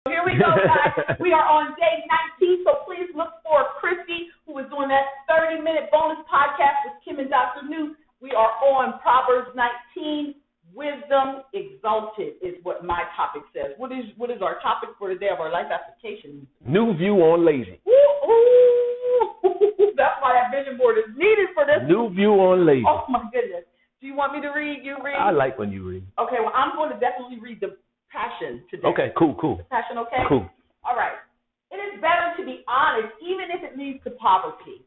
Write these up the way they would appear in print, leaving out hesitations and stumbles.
Here we go, guys. We are on day 19, so please look for Chrissy, who is doing that 30-minute bonus podcast with Kim and Dr. New. We are on Proverbs 19. Wisdom exalted is what my topic says. What is our topic for today of our life application? New view on lazy. Ooh. That's why that vision board is needed for this. New view on lazy. Oh, my goodness. Do you want me to read? You read? I like when you read. Okay, well, I'm going to definitely read the Passion today. Okay, cool. Passion, okay? Cool. All right. It is better to be honest, even if it leads to poverty,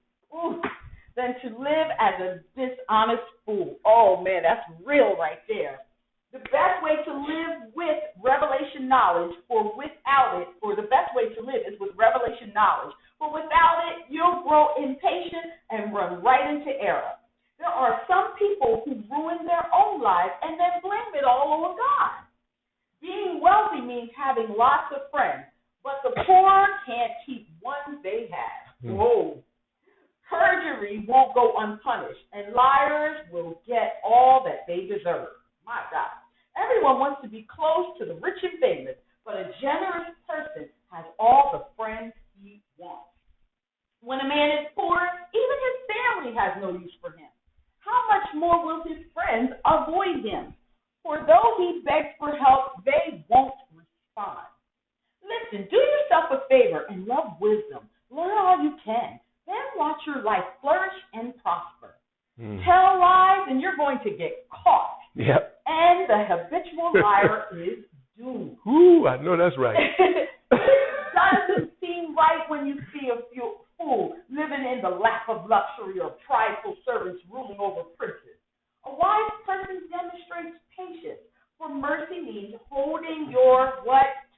than to live as a dishonest fool. Oh, man, that's real right there. The best way to live with revelation knowledge, the best way to live is with revelation knowledge. For without it, you'll grow impatient and run right into error. There are some people who ruin their own lives and then blame it all on God. Being wealthy means having lots of friends, but the poor can't keep one they have. Whoa. Perjury won't go unpunished, and liars will get all that they deserve. My God. Everyone wants to be close to the rich and famous, but a generous person has all the friends he wants. When a man is poor, even his family has no use for him. How much more will his friends avoid him? For though he begs for help, they won't respond. Listen, do yourself a favor and love wisdom. Learn all you can. Then watch your life flourish and prosper. Tell lies and you're going to get caught. Yep. And the habitual liar is doomed. Ooh, I know that's right. It doesn't seem right when you see a fool living in the lap of luxury or prideful servants ruling over princes. A wise person demonstrates patience, for mercy means holding your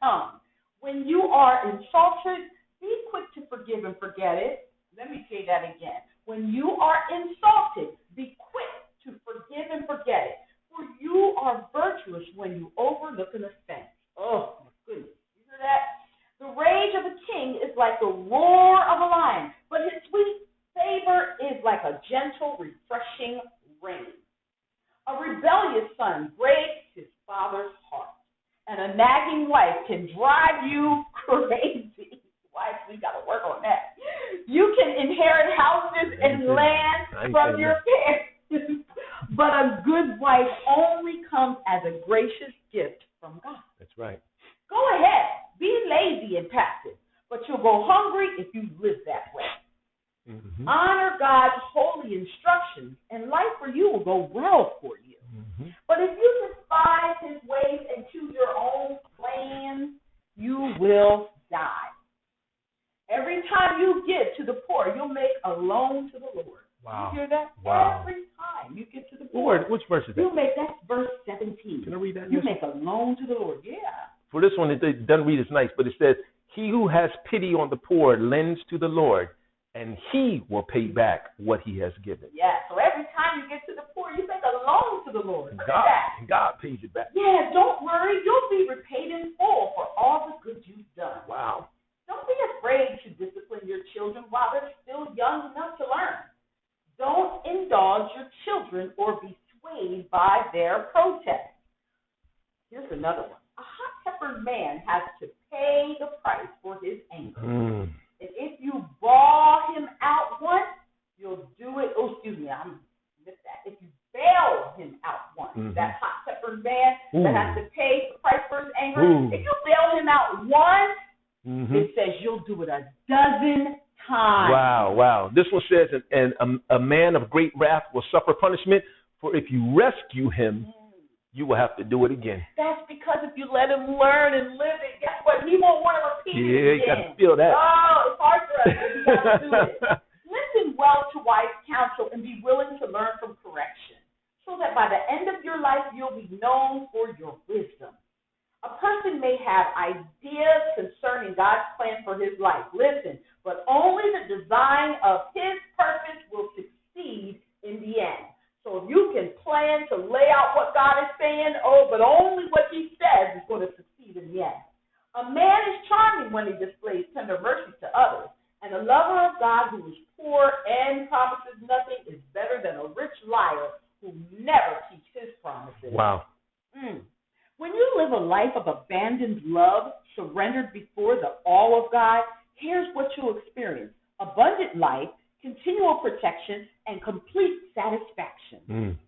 tongue. When you are insulted, be quick to forgive and forget it. Let me say that again. When you are insulted, be quick to forgive and forget it. For you are virtuous when you overlook an offense. Oh, my goodness. You hear that? The rage of a king is like the roar of a lion, but his sweet favor is like a gentle, refreshing rain. A rebellious son breaks his father's heart, and a nagging wife can drive you crazy. Wife, we got to work on that. You can inherit houses and land from your parents, but a good wife only comes as a gracious gift from God. That's right. Go ahead, be lazy and passive, but you'll go hungry if you live that way. Mm-hmm. Honor God's holy instructions, and life for you will go well for you. Mm-hmm. But if you despise his ways and choose your own plans, you will die. Every time you give to the poor, you'll make a loan to the Lord. Wow. You hear that? Wow. Every time you give to the poor. Which verse is that? That's verse 17. Can I read that? You make a loan to the Lord. Yeah. For this one, it doesn't read as nice, but it says, he who has pity on the poor lends to the Lord, and he will pay back what he has given. Yeah, so every time you get to the poor, you make a loan to the Lord. Look at that. God pays it back. Yeah, don't worry. You'll be repaid in full for all the good you've done. Wow. Don't be afraid to discipline your children while they're still young enough to learn. Don't indulge your children or be swayed by their protests. Here's another one. A hot-tempered man has to pay the price for his anger. And if you bawl him out once, you'll do it. Oh, excuse me, I missed that. If you bail him out once, that hot-tempered man that has to pay the price for his anger, if you bail him out once, it says you'll do it a dozen times. Wow. This one says, and a man of great wrath will suffer punishment, for if you rescue him, you will have to do it again. That's because if you let him learn and live it, guess what? He won't want to repeat it again. Yeah, you got to feel that. Oh, it's hard for us, but you got to do it. Listen well to wise counsel and be willing to learn from correction, so that by the end of your life, you'll be known for your wisdom. A person may have ideas concerning God's plan for his life. Listen, but only the design of his purpose will succeed in the end. So if you can plan to lay out what God is saying, but only what he says is going to succeed in the end. A man is charming when he displays tender mercy to others, and a lover of God who is poor and promises nothing is better than a rich liar who never keeps his promises. Wow. When you live a life of abandoned love, surrendered before the all of God, here's what you'll experience: abundant life, continual protection, and complete satisfaction.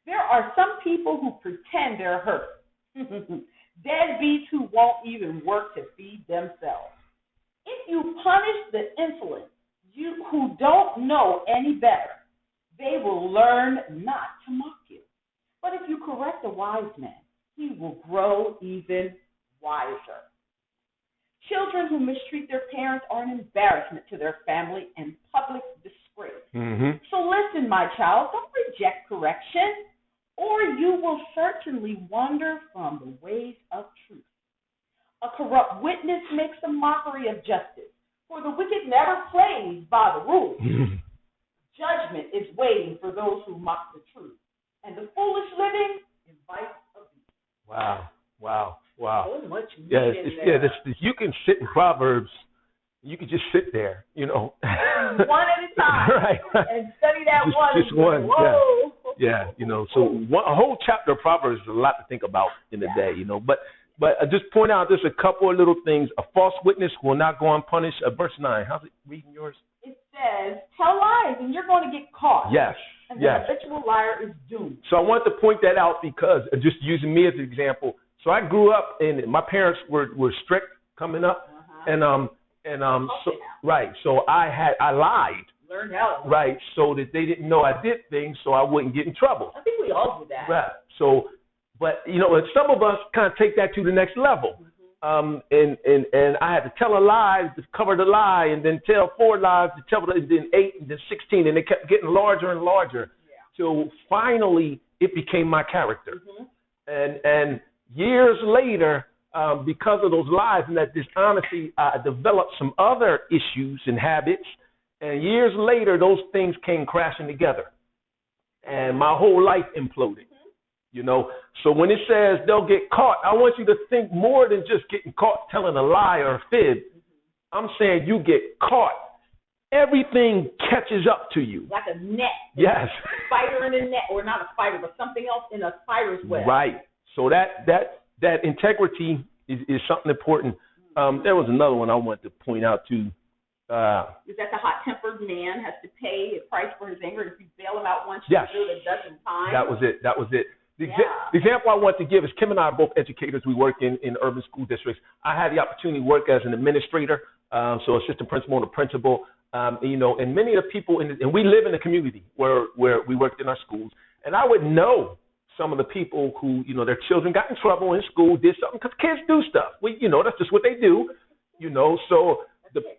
There are some people who pretend they're hurt. Deadbeats who won't even work to feed themselves. If you punish the insolent, you who don't know any better, they will learn not to mock you. But if you correct a wise man, he will grow even wiser. Children who mistreat their parents are an embarrassment to their family and public disgrace. So listen, my child, don't reject correction, or you will certainly wander from the ways of truth. A corrupt witness makes a mockery of justice, for the wicked never plays by the rules. Judgment is waiting for those who mock the truth, and the foolish living invites abuse. Wow. So much meat in there. You can sit in Proverbs. You can just sit there, one at a time, right? And study that just one. Whoa. Yeah. So a whole chapter of Proverbs is a lot to think about in the day, But I just point out there's a couple of little things. A false witness will not go unpunished. Verse 9. How's it reading yours? It says, tell lies and you're going to get caught. Yes. And the habitual liar is doomed. So I wanted to point that out because, just using me as an example, so I grew up and my parents were strict coming up, so I lied. Learned how. Right, so that they didn't know I did things, so I wouldn't get in trouble. I think we all do that. Right. So, but some of us kind of take that to the next level. And I had to tell a lie to cover the lie, and then tell 4 lies to tell it, and then 8, and then 16, and they kept getting larger and larger. So finally, it became my character. And years later, because of those lies and that dishonesty, I developed some other issues and habits. And years later, those things came crashing together, and my whole life imploded. So when it says they'll get caught, I want you to think more than just getting caught telling a lie or a fib. I'm saying you get caught. Everything catches up to you. Like a net. Yes. A spider in a net, or not a spider, but something else in a spider's web. Right. So that integrity is something important. There was another one I wanted to point out too. Is that the hot-tempered man has to pay a price for his anger? If you bail him out once, you do it a dozen times. That was it. The example I want to give is Kim and I are both educators. We work in urban school districts. I had the opportunity to work as an administrator, so assistant principal and a principal. And many of the people, and we live in a community where we worked in our schools, and I would know some of the people who, their children got in trouble in school, did something, because kids do stuff. That's just what they do, so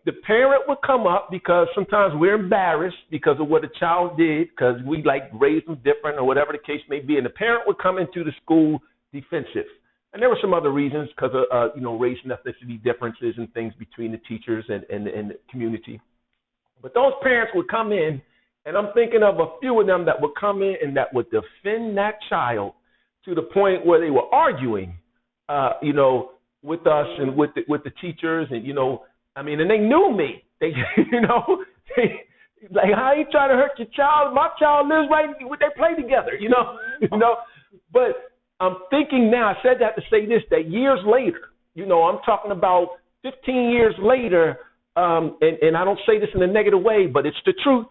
the parent would come up, because sometimes we're embarrassed because of what a child did, because we raised them different or whatever the case may be, and the parent would come into the school defensive. And there were some other reasons, because of race and ethnicity differences and things between the teachers and the community. But those parents would come in, and I'm thinking of a few of them that would come in and that would defend that child to the point where they were arguing, with us and with the teachers, and and they knew me. They, I ain't trying to hurt your child. My child lives right. They play together, But I'm thinking now. I said that to say this: that years later, I'm talking about 15 years later, and I don't say this in a negative way, but it's the truth.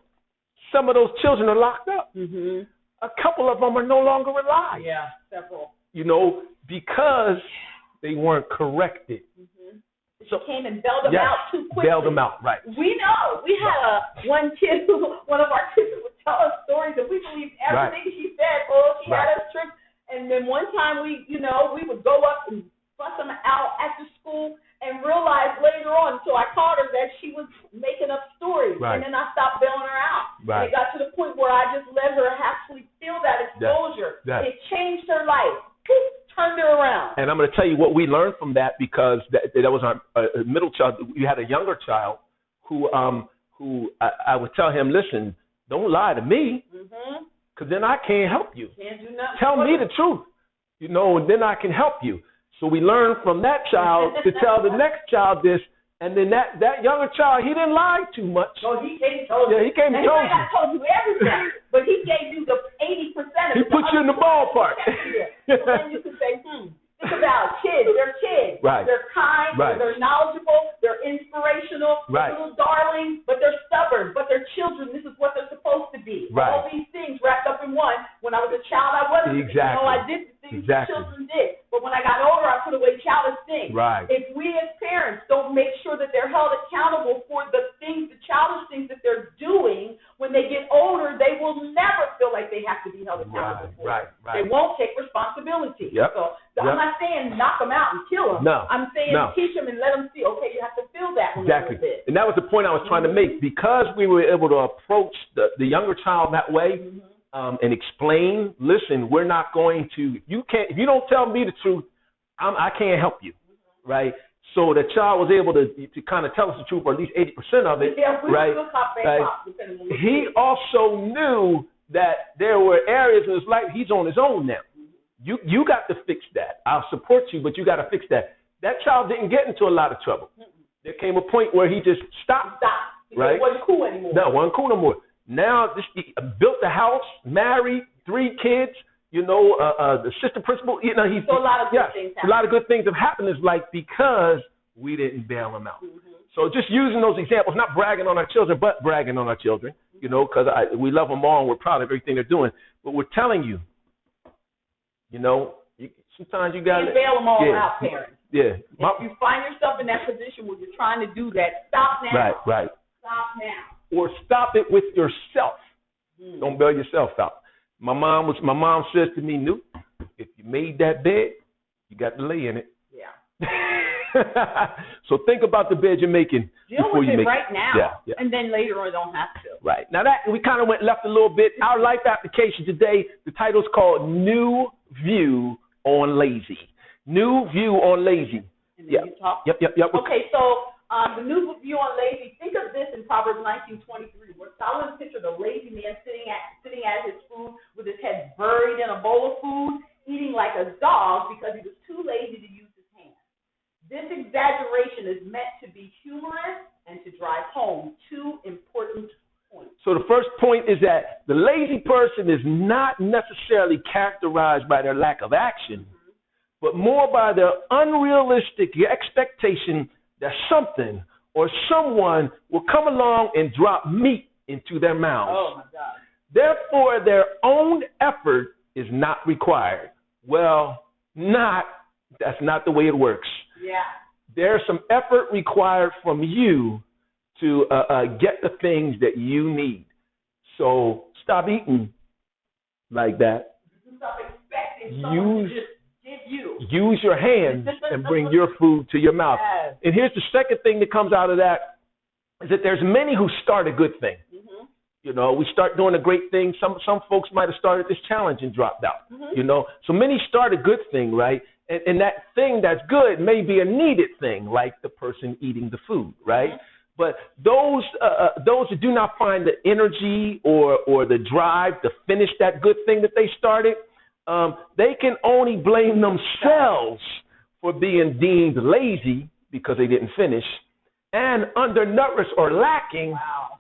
Some of those children are locked up. A couple of them are no longer alive. Yeah, several. Because they weren't corrected. So came and bailed them out too quickly. Bailed them out, right. We know. We had one of our kids who would tell us stories, and we believed everything she said. She had us tripped. And then one time we would go up and bust them out at the school, and realize later on, so I caught her, that she was making up stories. Right. And then I stopped bailing her out. Right. And it got to the point where I just let her actually feel that exposure. It changed her life. Turned her around. And I'm going to tell you what we learned from that, because that was our middle child. We had a younger child who I would tell him, listen, don't lie to me, because then I can't help you. Can't do nothing. Tell me the truth, and then I can help you. So we learned from that child to tell the next child this, and then that younger child, he didn't lie too much. No, he came and told you. Yeah, he came and told you. I told you everything, but he gave you the 80% of it. He put you in the ballpark. So then you could say, Think about kids. They're kids. Right. They're kind. Right. They're knowledgeable. They're inspirational. Right. They're little darlings, but they're stubborn. But they're children. This is what they're supposed to be. Right. All these things wrapped up in one. When I was a child, I wasn't. Exactly. I did the things that children did. But when I got older, I put away childish things. Right. If we as parents don't make sure that they're held accountable for the things, the childish things that they're doing, when they get older, they will never feel like they have to be held accountable for it. Right. They won't take responsibility. Yep. So I'm not saying knock them out and kill them. No. I'm saying teach them and let them see, okay, you have to feel that one a little bit. And that was the point I was trying to make. Because we were able to approach the younger child that way, and explain, listen, we're not going to, if you don't tell me the truth, I can't help you, right? So the child was able to kind of tell us the truth, or at least 80% of it, right? He also knew that there were areas in his life he's on his own now. You got to fix that. I'll support you, but you got to fix that. That child didn't get into a lot of trouble. There came a point where he just stopped. Right? It wasn't cool anymore. No, it wasn't cool no more. Now, he built a house, married, 3 kids, the assistant principal, so a lot of good things happened. A lot of good things have happened in his life because we didn't bail him out. So just using those examples, not bragging on our children, but bragging on our children, because we love them all and we're proud of everything they're doing. But we're telling you, sometimes you got to bail them all out, parents. Yeah. If you find yourself in that position where you're trying to do that, stop now. Right. Stop now. Or stop it with yourself. Don't bail yourself out. My mom says to me, Newt, if you made that bed, you got to lay in it. Yeah. So think about the bed you're making before you make it. Deal with it right now, and then later on don't have to. Right. Now that we kind of left a little bit. Our life application today, the title is called New View on Lazy. New View on Lazy. And then you talk? Yep. Okay, so the new view on lazy, think of this in Proverbs 19:23, where Solomon pictured a lazy man sitting at his food with his head buried in a bowl of food, eating like a dog because he was too lazy to use his hands. This exaggeration is meant to be humorous and to drive home 2 important points. So the first point is that the lazy person is not necessarily characterized by their lack of action, but more by their unrealistic expectation that something or someone will come along and drop meat into their mouths. Oh, my God. Therefore, their own effort is not required. Well, that's not the way it works. Yeah. There's some effort required from you to get the things that you need. So stop eating like that. Stop expecting someone to just give you. Use your hands and bring your food to your mouth. Yes. And here's the second thing that comes out of that, is that there's many who start a good thing. We start doing a great thing. Some folks might have started this challenge and dropped out. So many start a good thing, right? And that thing that's good may be a needed thing, like the person eating the food, right? But those who do not find the energy or the drive to finish that good thing that they started, they can only blame themselves for being deemed lazy because they didn't finish, and undernourished or lacking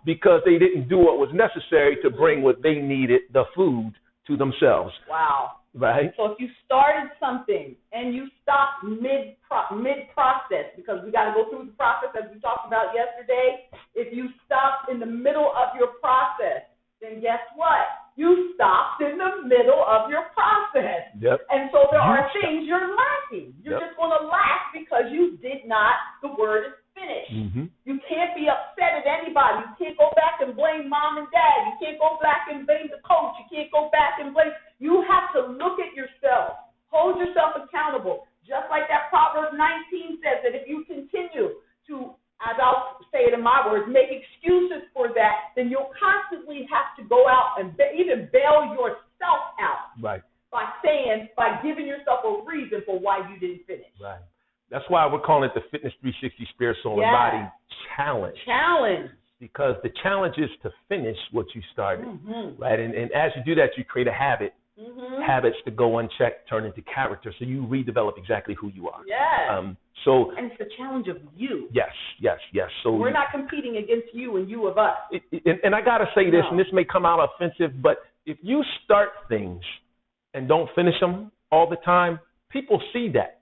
because they didn't do what was necessary to bring what they needed, the food, to themselves. Wow. Right? So if you started something and you stopped mid-process, because we got to go through the process as we talked about yesterday, if you stopped in the middle of your process, then guess what? You stopped in the middle of your process. Yep. And so there are things you're lacking. You're just going to lack because you did not, the word is finished. You can't be upset at anybody. You can't go back and blame mom and dad. You can't go back and blame the coach. You can't go back and blame. You have to look at yourself. Hold yourself accountable. Just like that Proverbs 19 says, that if you continue to, as I'll say it in my words, make excuses for that, then you'll constantly have to go out and even bail yourself out. Right. By giving yourself a reason for why you didn't finish. Right. That's why we're calling it the Fitness 360 Spirit, Soul, and Body Challenge. Because the challenge is to finish what you started, right? And as you do that, you create a habit. Habits that go unchecked turn into character, so you redevelop exactly who you are. And it's the challenge of you. Yes. So we're not competing against you and you of us. And I got to say this, and this may come out offensive, but if you start things and don't finish them all the time, People see that,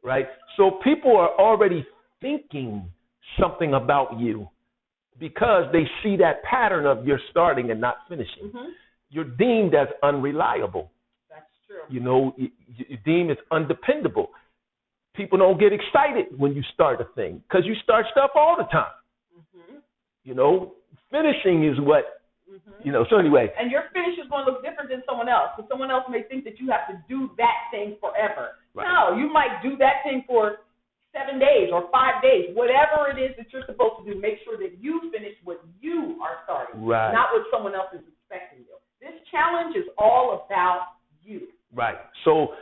right? So people are already thinking something about you because they see that pattern of you're starting and not finishing. You're deemed as unreliable. That's true. You know, you're deemed as undependable. People don't get excited when you start a thing because you start stuff all the time. You know, finishing is what, you know, so anyway. And your finish is going to look different than someone else. So someone else may think that you have to do that thing forever. Right. No, you might do that thing for 7 days or 5 days, whatever it is that you're supposed to do. Make sure that you finish what you are starting, not what someone else is expecting you. This challenge is all about you. Right. So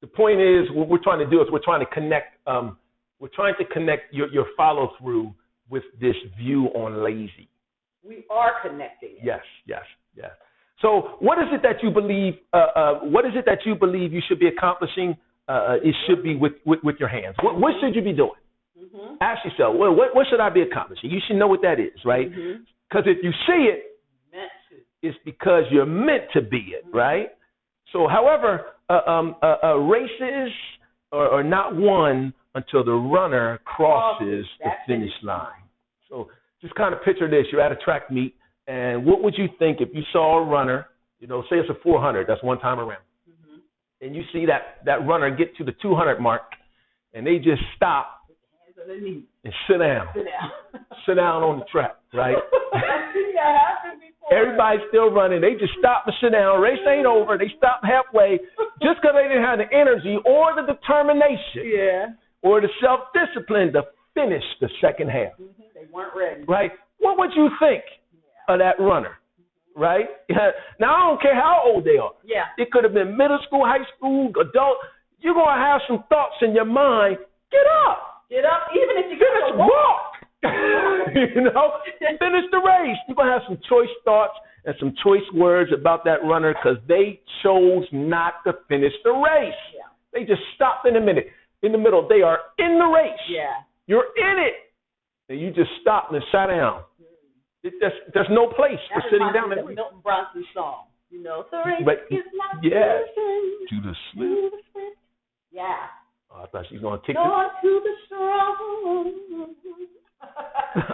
the point is, what we're trying to do is we're trying to connect. Your follow through with this view on lazy. We are connecting it. Yes. So, what is it that you believe? What is it that you believe you should be accomplishing? It should be with your hands. What should you be doing? Ask yourself, well, what should I be accomplishing? You should know what that is, right? Because if you see it, it's because you're meant to be it, right? So, however, races are not won until the runner crosses the finish line. So, just kind of picture this. You're at a track meet, and what would you think if you saw a runner, you know, say it's a 400, that's one time around, and you see that runner get to the 200 mark, and they just stop and sit down. Sit down on the track, right? Everybody's still running. They just stop and sit down. Race ain't over. They stop halfway just because they didn't have the energy or the determination or the self-discipline to finish the second half. They weren't ready. Right? What would you think of that runner? Right? Now, I don't care how old they are. It could have been middle school, high school, adult. You're going to have some thoughts in your mind. Get up. Get up, even if you got to walk. You know, finish the race. You're going to have some choice thoughts and some choice words about that runner because they chose not to finish the race. They just stopped in the middle. They are in the race. You're in it. And you just stopped and sat down. There's no place for sitting down. That reminds me of Milton Bronson's song. You know, the race is not to the swift. Oh, I thought she was going to kick it. Nor to the strong.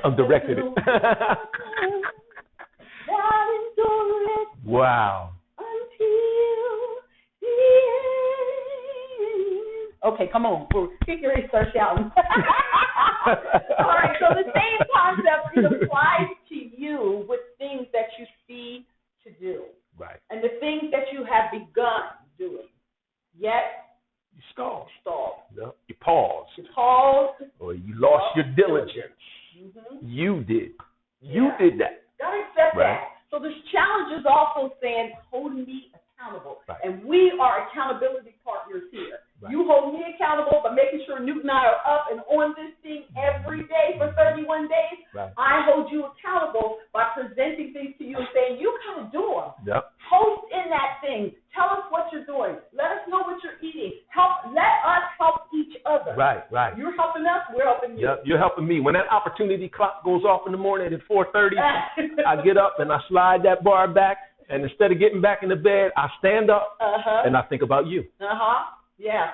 I'm directed it. Wow. Okay, come on. Kick your race, start shouting. All right, so the same concept applies to you with things that you see to do. Right. And the things that you have begun doing. Yet, you stalled. No, you paused. Or you lost your diligence. You did. You did that. Gotta accept that. So this challenge is also saying, holding me accountable. And we are accountability partners here. You hold me accountable by making sure Newt and I are up and on this thing every day for 31 days. I hold you accountable by presenting things to you and saying, you kind of do them. Post in that thing. Tell us what you're doing. Let us know what you're eating. Let us help each other. Right. You're helping us, we're helping you. You're helping me. When that opportunity clock goes off in the morning at 4:30, I get up and I slide that bar back, and instead of getting back in the bed, I stand up and I think about you.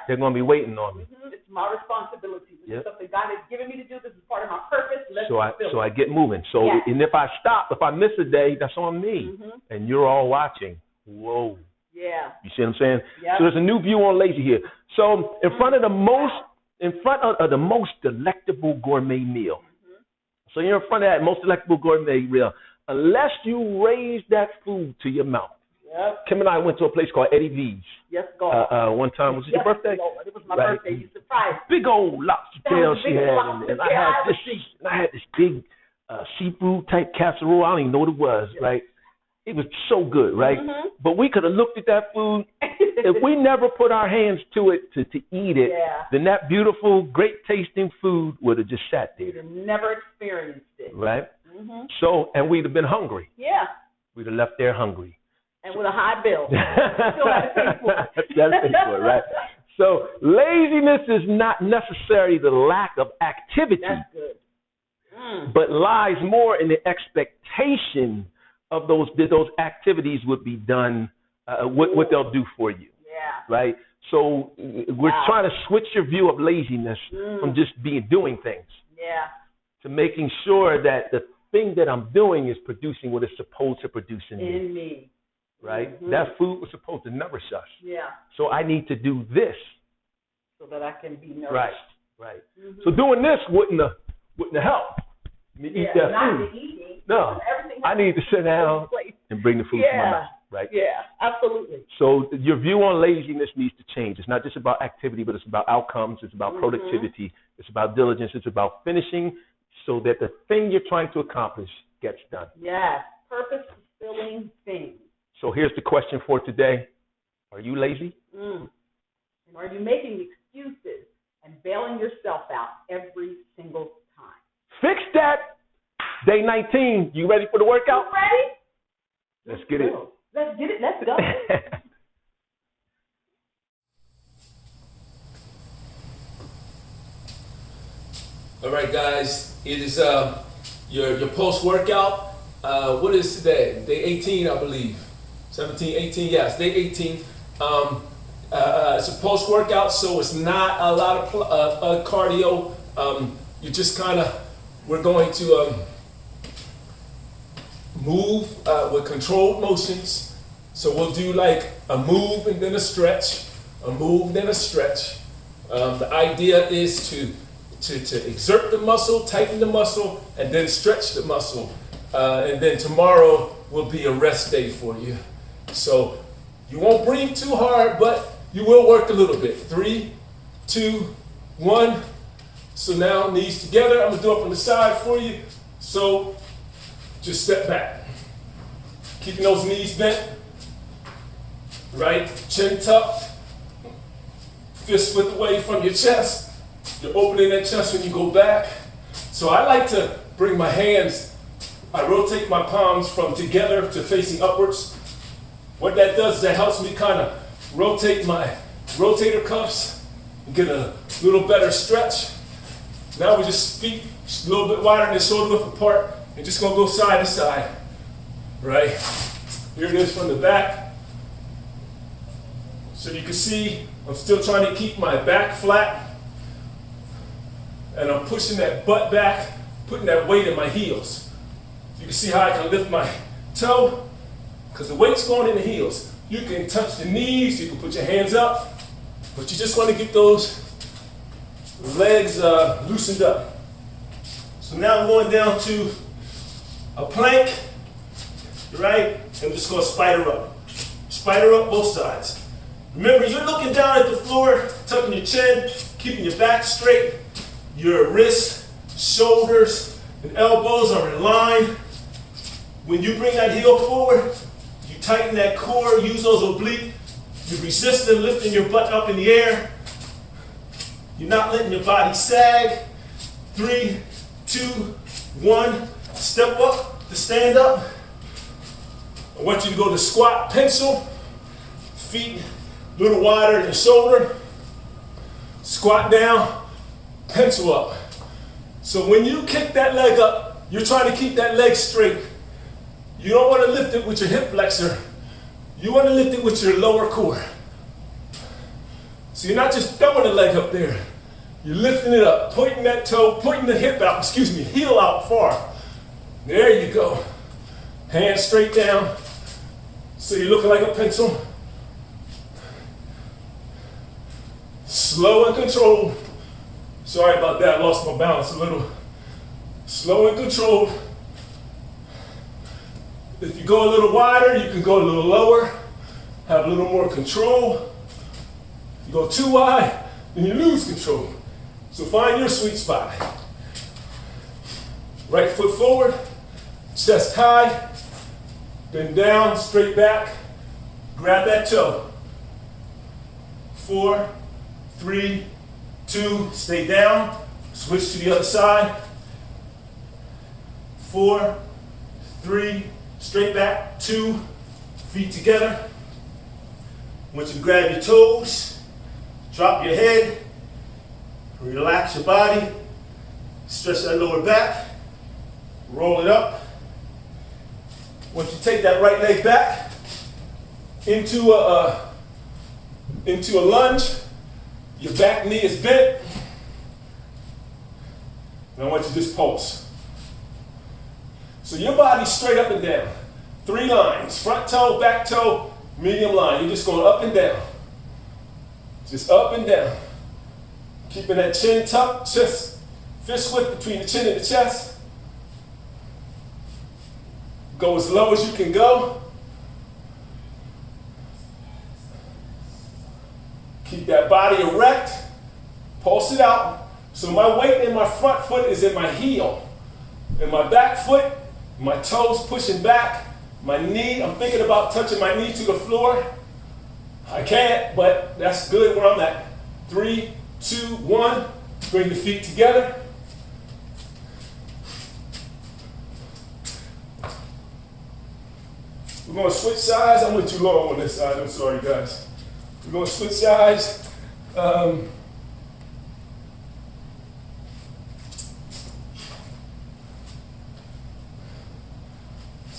They're going to be waiting on me. It's my responsibility. This is something God has given me to do. This is part of my purpose. So I get moving. So and if I stop, if I miss a day, that's on me. And you're all watching. Whoa. You see what I'm saying? So there's a new view on lazy here. So in front of the most delectable gourmet meal. So you're in front of that most delectable gourmet meal. Unless you raise that food to your mouth. Kim and I went to a place called Eddie V's. One time. Was it your birthday? Lord. It was my birthday. You surprised me. Big old lobster tail she had. And I had this big seafood type casserole. I don't even know what it was, right? It was so good, right? But we could have looked at that food. If we never put our hands to it to eat it, then that beautiful, great tasting food would have just sat there. We'd have never experienced it. Right? So, and we'd have been hungry. We'd have left there hungry. And with a high bill. Still had to pay for it. Pay for it, right? So laziness is not necessarily the lack of activity. That's good. But lies more in the expectation of those activities would be done, what they'll do for you. Right? So we're trying to switch your view of laziness from just doing things to making sure that the thing that I'm doing is producing what it's supposed to produce in me. Right? That food was supposed to nourish us. Yeah. So I need to do this. So that I can be nourished. Right. So doing this wouldn't help me eat that not food. Eating. No. I need to sit down and bring the food to my mouth. Right? Yeah, absolutely. So your view on laziness needs to change. It's not just about activity, but it's about outcomes. It's about productivity. It's about diligence. It's about finishing so that the thing you're trying to accomplish gets done. Yes, purpose-fulfilling things. So here's the question for today. Are you lazy? And are you making excuses and bailing yourself out every single time? Fix that. Day 19. You ready for the workout? You ready? Let's get it. Let's get it. Let's go. All right, guys. It is your post-workout. What is today? Day 18, I believe. 17, 18. Yes, day 18. It's a post-workout, so it's not a lot of cardio. You just we're going to move with controlled motions. So we'll do like a move and then a stretch, a move, then a stretch. The idea is to exert the muscle, tighten the muscle, and then stretch the muscle. And then tomorrow will be a rest day for you. So you won't breathe too hard, but you will work a little bit. 3, 2, 1. So now knees together. I'm gonna do it from the side for you. So just step back. Keeping those knees bent. Right, chin tucked. Fist width away from your chest. You're opening that chest when you go back. So I like to bring my hands, I rotate my palms from together to facing upwards. What that does is that helps me kind of rotate my rotator cuffs and get a little better stretch. Now we just feet a little bit wider than shoulder width apart and just gonna go side to side. Right? Here it is from the back. So you can see I'm still trying to keep my back flat and I'm pushing that butt back, putting that weight in my heels. You can see how I can lift my toe because the weight's going in the heels. You can touch the knees, you can put your hands up, but you just want to get those legs loosened up. So now I'm going down to a plank, right? I'm just going to spider up. Spider up both sides. Remember, you're looking down at the floor, tucking your chin, keeping your back straight. Your wrists, shoulders, and elbows are in line. When you bring that heel forward, you tighten that core, use those obliques. You resist them, lifting your butt up in the air. You're not letting your body sag. 3, 2, 1. Step up to stand up. I want you to go to squat pencil. Feet a little wider than shoulder. Squat down, pencil up. So when you kick that leg up, you're trying to keep that leg straight. You don't want to lift it with your hip flexor. You want to lift it with your lower core. So you're not just throwing the leg up there. You're lifting it up, pointing that toe, pointing the heel out far. There you go. Hands straight down. So you're looking like a pencil. Slow and controlled. Sorry about that, I lost my balance a little. Slow and controlled. If you go a little wider, you can go a little lower, have a little more control. If you go too wide, then you lose control. So find your sweet spot. Right foot forward, chest high, bend down, straight back, grab that toe. 4, 3, 2, stay down, switch to the other side. 4, 3, straight back, 2, feet together. I want you to grab your toes, drop your head, relax your body, stretch that lower back, roll it up. Once you take that right leg back into a into a lunge. Your back knee is bent. And I want you to just pulse. So your body's straight up and down. 3 lines, front toe, back toe, medium line. You're just going up and down. Just up and down. Keeping that chin tucked, chest, fist width between the chin and the chest. Go as low as you can go. Keep that body erect. Pulse it out. So my weight in my front foot is in my heel. In my back foot, my toes pushing back. My knee, I'm thinking about touching my knee to the floor. I can't, but that's good where I'm at. 3, 2, 1. Bring the feet together. We're going to switch sides. I went too long on this side. I'm sorry, guys. We're going to switch sides. So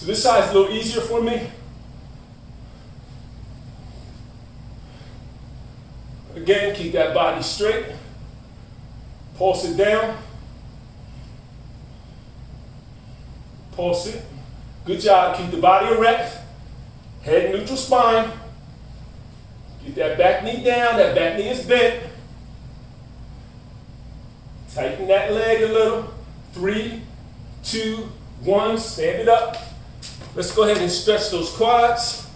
this side's a little easier for me. Again, keep that body straight. Pulse it down. Pulse it. Good job. Keep the body erect. Head neutral spine. Get that back knee down. That back knee is bent. Tighten that leg a little. 3, 2, 1. Stand it up. Let's go ahead and stretch those quads.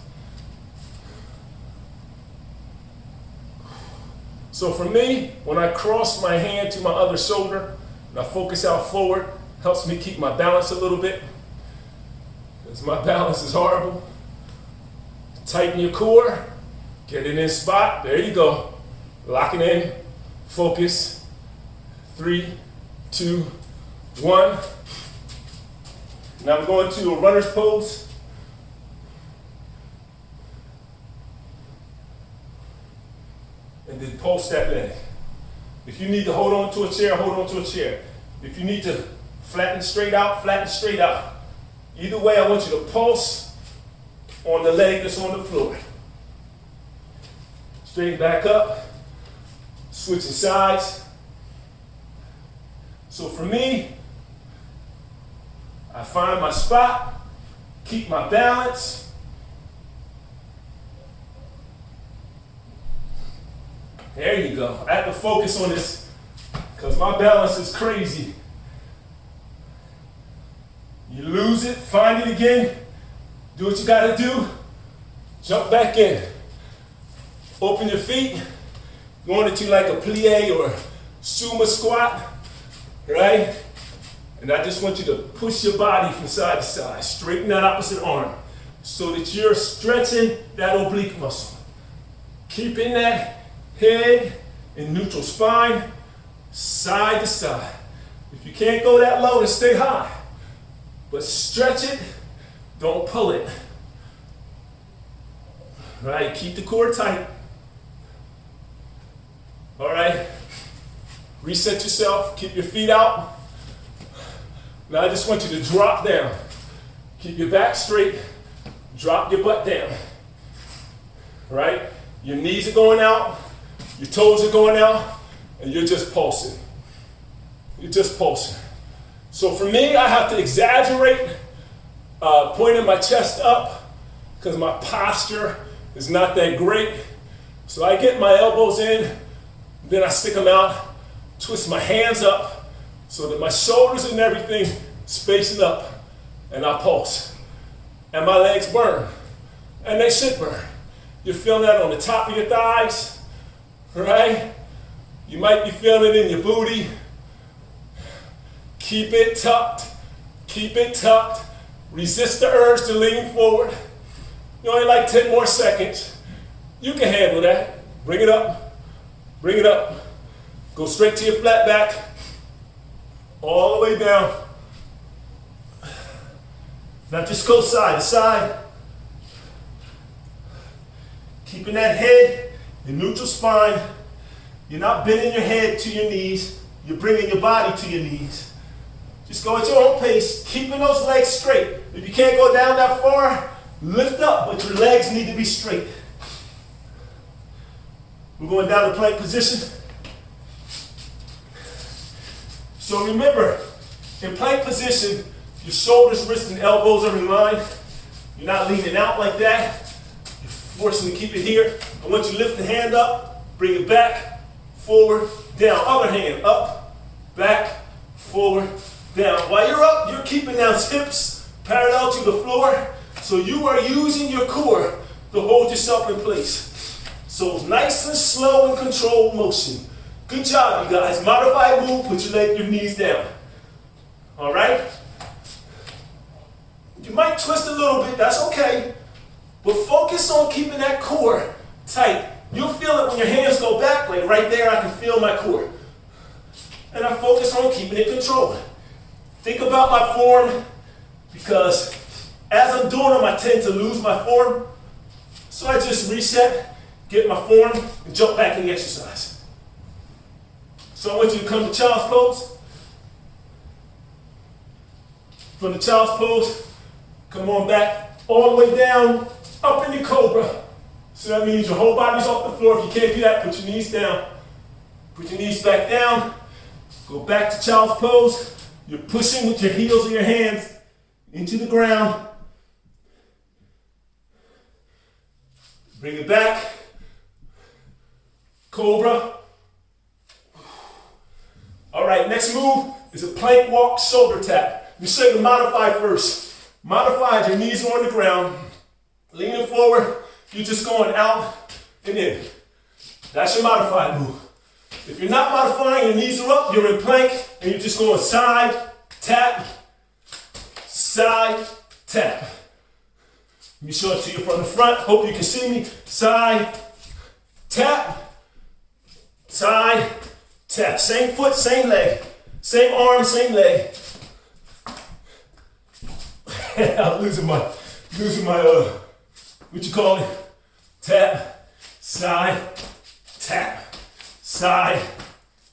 So for me, when I cross my hand to my other shoulder and I focus out forward, helps me keep my balance a little bit. Because my balance is horrible. Tighten your core. Get it in spot. There you go. Lock it in. Focus. 3, 2, 1. Now I'm going to a runner's pose. And then pulse that leg. If you need to hold on to a chair, hold on to a chair. If you need to flatten straight out, flatten straight out. Either way, I want you to pulse on the leg that's on the floor. Straighten back up. Switching sides. So for me, I find my spot, keep my balance. There you go. I have to focus on this because my balance is crazy. You lose it, find it again, do what you gotta do, jump back in. Open your feet, going into like a plie or sumo squat, right? And I just want you to push your body from side to side, straighten that opposite arm so that you're stretching that oblique muscle. Keeping that head in neutral spine, side to side. If you can't go that low, then stay high. But stretch it, don't pull it. Right, keep the core tight. All right, reset yourself, keep your feet out. Now I just want you to drop down. Keep your back straight, drop your butt down. Right, your knees are going out, your toes are going out, and you're just pulsing. You're just pulsing. So for me, I have to exaggerate pointing my chest up because my posture is not that great. So I get my elbows in, then I stick them out, twist my hands up so that my shoulders and everything spacing up, and I pulse. And my legs burn, and they should burn. You're feeling that on the top of your thighs, right? You might be feeling it in your booty. Keep it tucked, keep it tucked. Resist the urge to lean forward. You only like 10 more seconds. You can handle that. Bring it up, bring it up. Go straight to your flat back, all the way down. Now just go side to side. Keeping that head in neutral spine. You're not bending your head to your knees. You're bringing your body to your knees. Just go at your own pace, keeping those legs straight. If you can't go down that far, lift up, but your legs need to be straight. We're going down to plank position. So remember, in plank position, your shoulders, wrists, and elbows are in line. You're not leaning out like that. You're forcing to keep it here. I want you to lift the hand up, bring it back, forward, down. Other hand, up, back, forward, down. While you're up, you're keeping those hips parallel to the floor. So you are using your core to hold yourself in place. So nice and slow and controlled motion. Good job, you guys. Modified move, put your knees down. All right? You might twist a little bit, that's okay. But focus on keeping that core tight. You'll feel it when your hands go back, like right there, I can feel my core. And I focus on keeping it controlled. Think about my form, because as I'm doing them, I tend to lose my form. So I just reset, get my form, and jump back in the exercise. So I want you to come to child's pose. From the child's pose, come on back all the way down, up in the cobra. So that means your whole body's off the floor. If you can't do that, put your knees down. Put your knees back down. Go back to child's pose. You're pushing with your heels and your hands into the ground. Bring it back. Cobra. All right, next move is a plank walk shoulder tap. Let me show you the modified first. Modified, your knees are on the ground. Leaning forward, you're just going out and in. That's your modified move. If you're not modifying, your knees are up, you're in plank, and you're just going side, tap, side, tap. Let me show it to you from the front. Hope you can see me. Side, tap, side, tap. Same foot, same leg. Same arm, same leg. I'm losing my, what you call it? Tap, side, tap, side,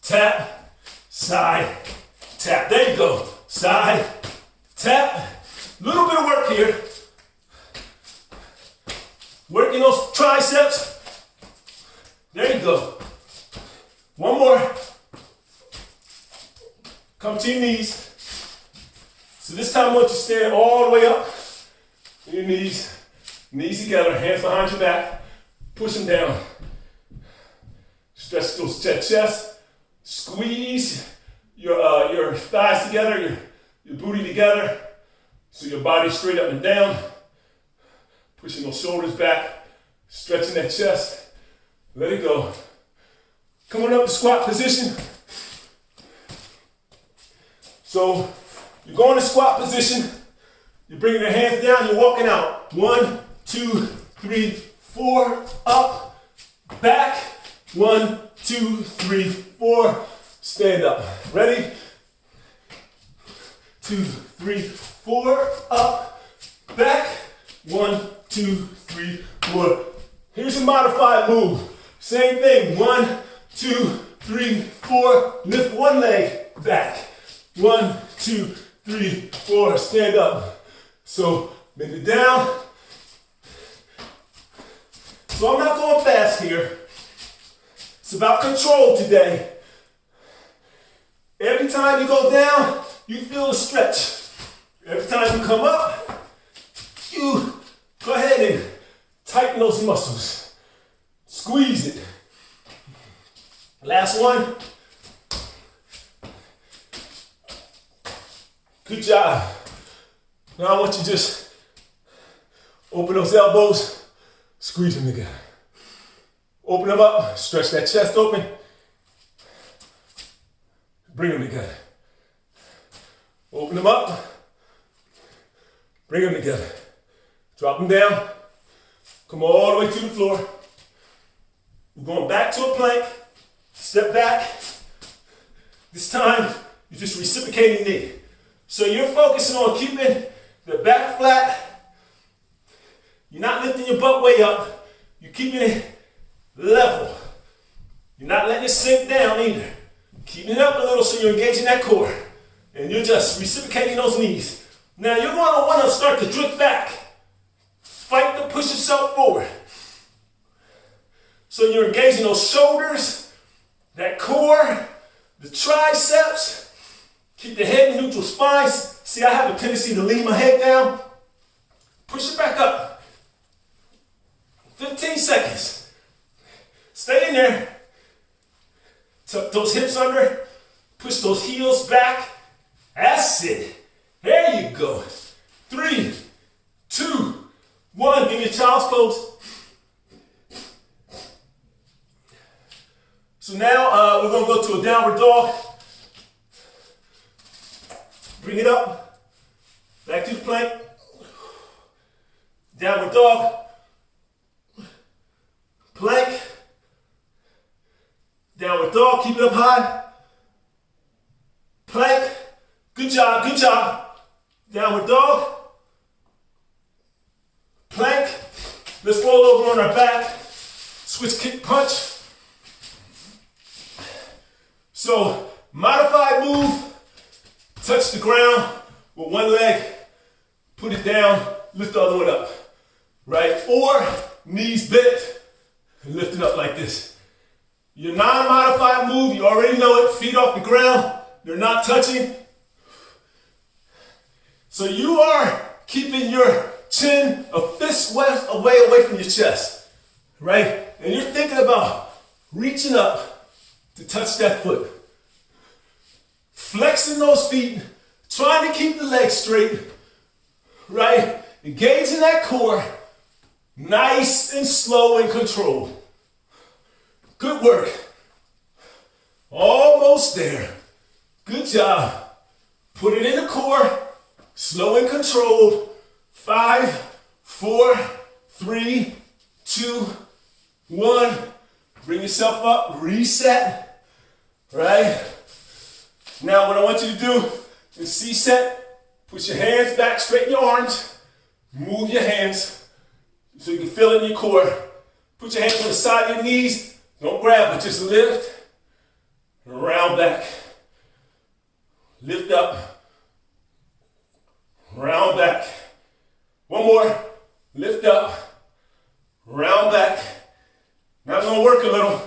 tap, side, tap. There you go. Side, tap. Little bit of work here. Working those triceps. There you go. One more. Come to your knees. So this time I want you to stand all the way up. Your knees together, hands behind your back. Push them down. Stretch that chest. Squeeze your thighs together, your booty together. So your body's straight up and down. Pushing those shoulders back. Stretching that chest. Let it go. Coming up to squat position. So you go into squat position. You're bringing your hands down. You're walking out. 1, 2, 3, 4. Up. Back. 1, 2, 3, 4. Stand up. Ready? 2, 3, 4. Up. Back. 1, 2, 3, 4. Here's a modified move. Same thing. 1, 2, 3, 4. Lift one leg back. 1, 2, 3, 4. Stand up. So bend it down. So I'm not going fast here. It's about control today. Every time you go down, you feel a stretch. Every time you come up, you go ahead and tighten those muscles. Squeeze it. Last one. Good job. Now I want you to just open those elbows, squeeze them together. Open them up, stretch that chest open. Bring them together. Open them up, bring them together. Drop them down, come all the way to the floor. We're going back to a plank, step back. This time, you're just reciprocating knee. So you're focusing on keeping the back flat. You're not lifting your butt way up. You're keeping it level. You're not letting it sink down either. Keeping it up a little so you're engaging that core. And you're just reciprocating those knees. Now you're going to want to start to drift back. Fight to push yourself forward. So you're engaging those shoulders, that core, the triceps. Keep the head in neutral spine. See, I have a tendency to lean my head down. Push it back up. 15 seconds. Stay in there. Tuck those hips under. Push those heels back. That's it. There you go. 3, 2, 1. Give me a child's pose. So now we're going to go to a downward dog. Bring it up. Back to the plank. Downward dog. Plank. Downward dog. Keep it up high. Plank. Good job, good job. Downward dog. Plank. Let's roll over on our back. Switch kick punch. So, modified move. Touch the ground with one leg. Put it down. Lift the other one up. Right? Or knees bent. And lift it up like this. Your non-modified move, you already know it. Feet off the ground. They're not touching. So you are keeping your chin a fist away from your chest, right? And you're thinking about reaching up to touch that foot. Flexing those feet, trying to keep the legs straight, right? Engaging that core, nice and slow and controlled. Good work. Almost there. Good job. Put it in the core. Slow and controlled. 5, 4, 3, 2, 1. Bring yourself up. Reset. Right? Now what I want you to do is C-set. Put your hands back. Straighten your arms. Move your hands so you can feel it in your core. Put your hands on the side of your knees. Don't grab, but just lift. Round back. Lift up. Round back. One more. Lift up. Round back. Now I'm going to work a little.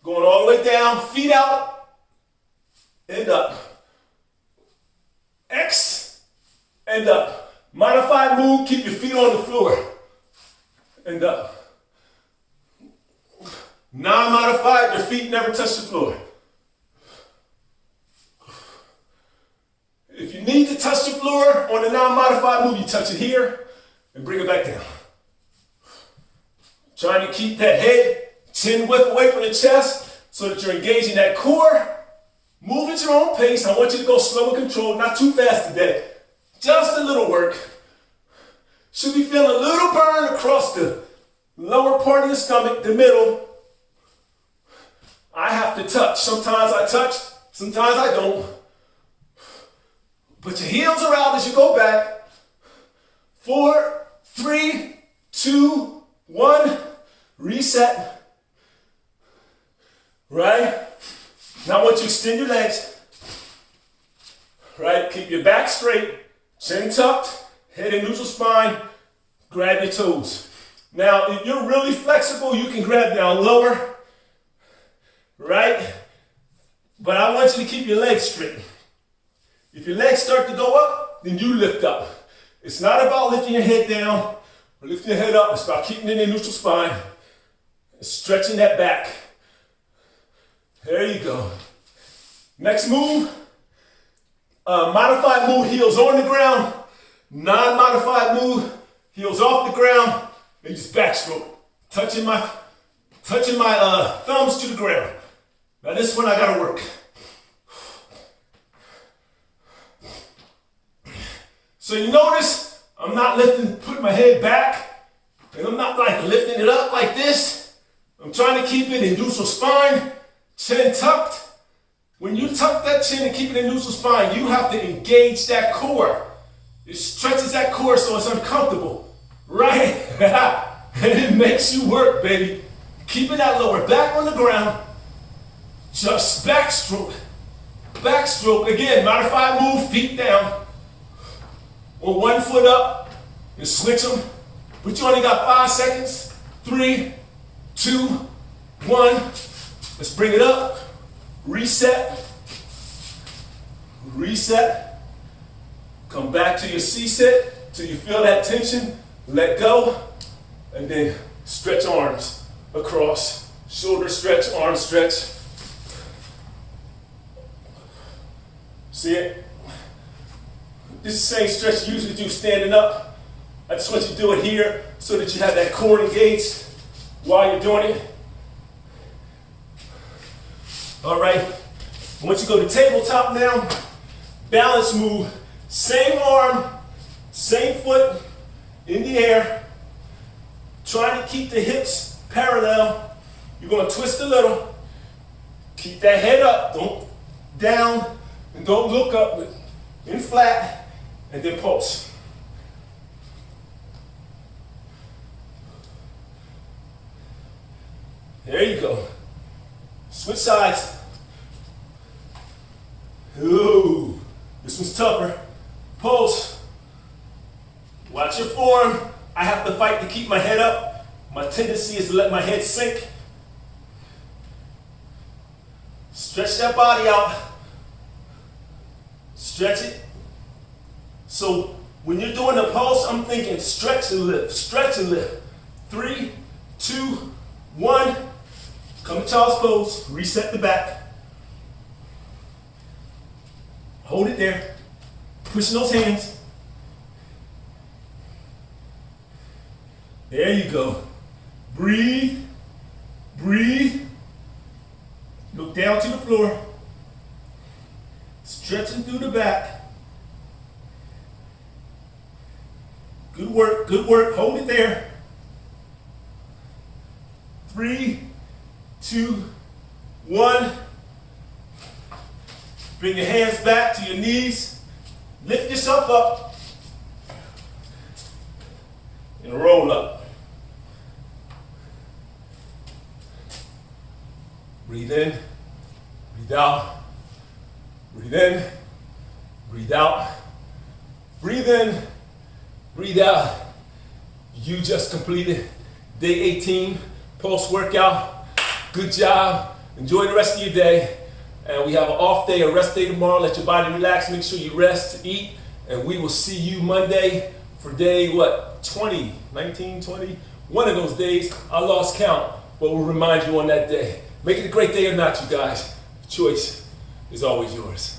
Going all the way down. Feet out. And up. X. And up. Modified move. Keep your feet on the floor. And up. Non-modified. Your feet never touch the floor. If you need to touch the floor on the non-modified move, you touch it here and bring it back down. Trying to keep that head, chin width away from the chest so that you're engaging that core. Move at your own pace. I want you to go slow and controlled, not too fast today. Just a little work. Should be feeling a little burn across the lower part of the stomach, the middle. I have to touch. Sometimes I touch, sometimes I don't. Put your heels around as you go back. 4, 3, 2, 1. Reset. Right? Now I want you to extend your legs. Right? Keep your back straight. Chin tucked. Head in neutral spine. Grab your toes. Now, if you're really flexible, you can grab down lower. Right? But I want you to keep your legs straight. If your legs start to go up, then you lift up. It's not about lifting your head down or lifting your head up. It's about keeping it in neutral spine and stretching that back. There you go. Next move, modified move, heels on the ground. Non-modified move, heels off the ground, and just backstroke. Touching my thumbs to the ground. Now this one I gotta work. So you notice I'm not putting my head back, and I'm not like lifting it up like this. I'm trying to keep it in neutral spine, chin tucked. When you tuck that chin and keep it in neutral spine, you have to engage that core. It stretches that core so it's uncomfortable, right? And it makes you work, baby. Keeping that lower back on the ground, just backstroke. Backstroke, again, modified move, feet down. Or 1 foot up and switch them. But you only got 5 seconds. 3, 2, 1. Let's bring it up. Reset. Reset. Come back to your C-set till you feel that tension. Let go. And then stretch arms across. Shoulder stretch, arm stretch. See it? This is the same stretch you usually do standing up. I just want you to do it here so that you have that core engaged while you're doing it. All right. I want you to go to tabletop now. Balance move. Same arm, same foot in the air. Trying to keep the hips parallel. You're going to twist a little. Keep that head up. Don't down. And don't look up. In flat. And then pulse. There you go. Switch sides. Ooh, this one's tougher. Pulse. Watch your form. I have to fight to keep my head up. My tendency is to let my head sink. Stretch that body out. Stretch it. So when you're doing the pulse, I'm thinking stretch and lift, stretch and lift. 3, 2, 1. Come to child's pose. Reset the back. Hold it there. Pushing those hands. There you go. Breathe. Breathe. Look down to the floor. Stretching through the back. Good work, good work. Hold it there. 3, 2, 1. Bring your hands back to your knees. Lift yourself up. And roll up. Breathe in. Breathe out. Breathe in. Breathe out. Breathe in. Breathe out. You just completed day 18 pulse workout. Good job. Enjoy the rest of your day. And we have an off day, a rest day tomorrow. Let your body relax. Make sure you rest, eat. And we will see you Monday for day, 20, 19, 20? One of those days. I lost count, but we'll remind you on that day. Make it a great day or not, you guys. The choice is always yours.